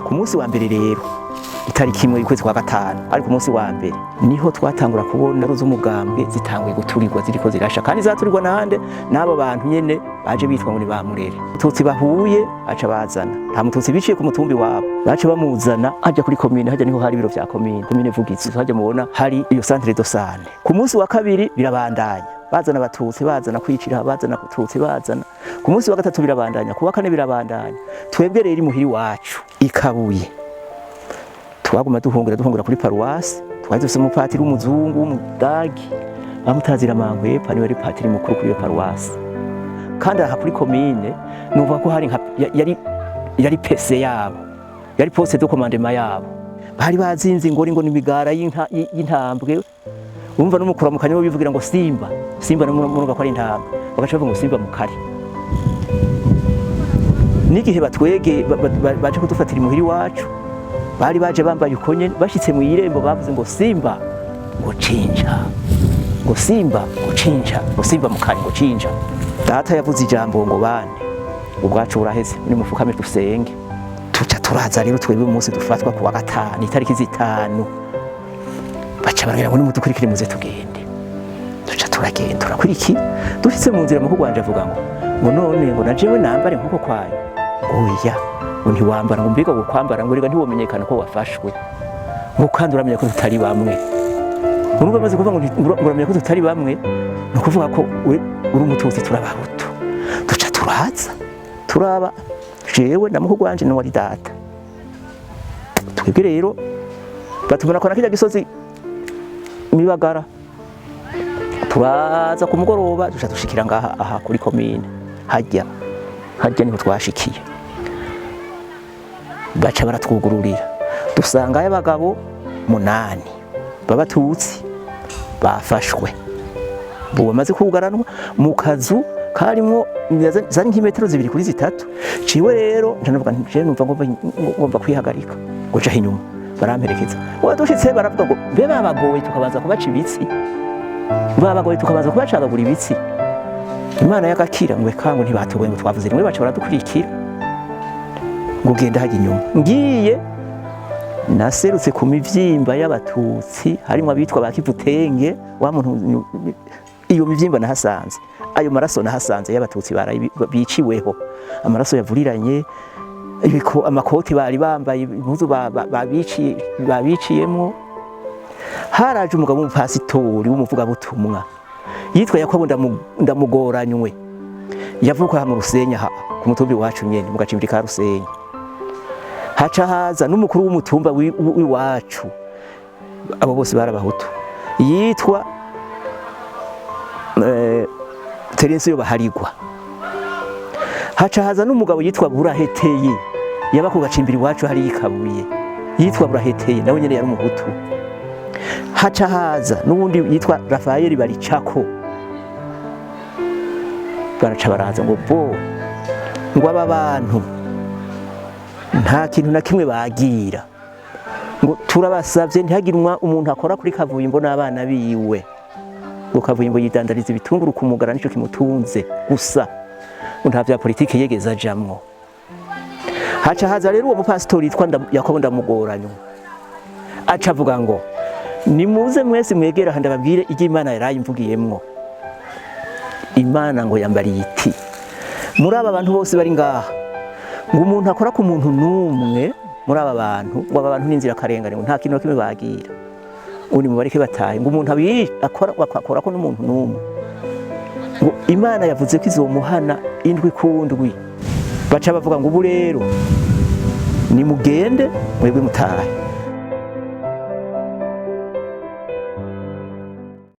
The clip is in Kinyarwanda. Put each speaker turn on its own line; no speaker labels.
ku munsi wa mbere rero itariki imwe y'ukwezi kwa gatanu ariko ku munsi wa mbere niho twatangura kubona z'umugambwe zitanguye guturirwa ziriko zirasha kandi zaturirwa nahande n'abo bantu nyene baje bitwa ngo ni ba Murere. Tutsi bahuye aca bazana nta mututsi biciye ku mutumbi wabo bace bamuzana aja kuri komine, haja niho hari ibiro vya komine Vugitsi, haja mubona hari iyo centre de santé. Ku munsi wa kabiri birabandanya bazana abatutsi, bazana kwicira, bazana kututsi, bazana ku munsi wa gatatu birabandanya, ku wa kane birabandanya. Twebwe rero imuhiri wacu ikabuye twaguma duhungira kuri paruwasi, twari dufise umupatiri w'umuzungu w'umudagi bamutazira Mangwe pani wari patiri mukuru kuri iyo paruwasi. Kandi aha kuri komine nuvuga ko hari yari pese yabo, yari poste de commandement yabo, bari bazinze ingori ngo n'imigara y'intambwe. Umva n'umukura mu kanyo bivugira ngo simba n'umuruga ko ari intambwe, bagaca bavuga ngo simba mukari. N'igihe batwege baje kudufatira imuhiri wacu bari baje bambaye ukonye, bashitse mu irembo bavuze ngo simba ngo cinja, ngo simba ngo cinja, ngo simba mukari ngo cinja. Data yavuze ijambo ngo bane ubwacu buraheze ni mufukame dusenge. Tuca turaza rero twebwe umunsi dufatwa ku wa gatanu itariki zitanu, baca baragira ngo nimudukurikire muze tugende. Tuca turagenda turakuriki, dushitse mu nzira mukuru wanje avuga ngo none ngo najewe nambare nkuko kwayo. Oya ngo ntiwambara, ngo mbega ngo kwambara ngo rega ntiwomenyekana ko wafashwe, ngo kandi uramenya ko tutari bamwe. Urumva maze kuvuga ngo uramenya ko tutari bamwe, no kuvuga ko uri umututsi turabahutu. Duca turaza turaba jewe na muhungu wanje n'uwari data. Twebwe rero batumana kwa nakijya gisozi Mibagara, turaza ku mugoroba duca dushikira ngaha aha kuri komine, hajya niho twashikiye. Baca baratwugururira dusanga y'abagabo 8 b'Abatutsi bafashwe, bo bamaze kugaranwa mu kazu karimo zari nk'imetero 2 kuri 3. Ciwe rero ndanavuga nje numva ngomba kwihagarika guca inyuma, baramperekeza. Wadushitse baravuga ngo mbe babagoye tukabanza kubaca ibitsi, babagoye tukabanza kubacagagura ibitsi. Imana yakakira ngo kango ntibatoboye ngo twavuze rimwe, baca baradukurikira ngo genda haje inyuma. Ngiye naserutse ku mivyimba y'Abatutsi harimo abitwa bakivutenge, wa muntu iyo mivyimba nahasanze, ayo maraso nahasanze y'Abatutsi biciweho, amaraso yavuriranye, ibiko amakoti bari bambaye, impuzu babiciyemo. Haraje umugabo w'umupasitori w'umuvuga butumwa yitwa Yakobo ndamugoranywe, yavuka mu Rusenyi ku mutumbi wacu nyene mu gacimbiri ka Rusenyi. Haca haza n'umukuru w'umutumba w'iwacu, abo bose barabahutu, yitwa Terensiyo Baharigwa. Haca haza n'umugabo yitwa Buraheteye, yaba ku gacimbiri wacu hari ikabuye, yitwa Buraheteye nawe nyene yari umuhutu. Haca haza n'ubundi yitwa Rafaeli Baricako, baraca baraza ngo ngo aba bantu nta kintu na kimwe bagira, ngo turabasavye ntihagirwa umuntu akora kuri Kavuyimbo n'abana biwe, ngo Kavuyimbo yidandariza ibitunguru kumugara nico kimutunze gusa, nta vya politike yegeza jamwo. Haca haza rero uwo mupasitori yitwa Yakobo ndamugoranywe, aca avuga ngo nimuze mwese mwegera handa babwire igi Imana yarayimvugiyemwo. Imana ngo yambariye iti muri aba bantu bose bari ngaha, ngo umuntu akora ku muntu numwe muri aba bantu, ngo aba bantu n'inzira karengane, ngo nta kintu kimwe bagira, uri mubareke bataye, ngo umuntu akora ko n'umuntu numwe, ngo Imana yavuze ko izomuhana indwi kundwi. Baca bavuga ngo ubu rero nimugende mwebwe mutahe.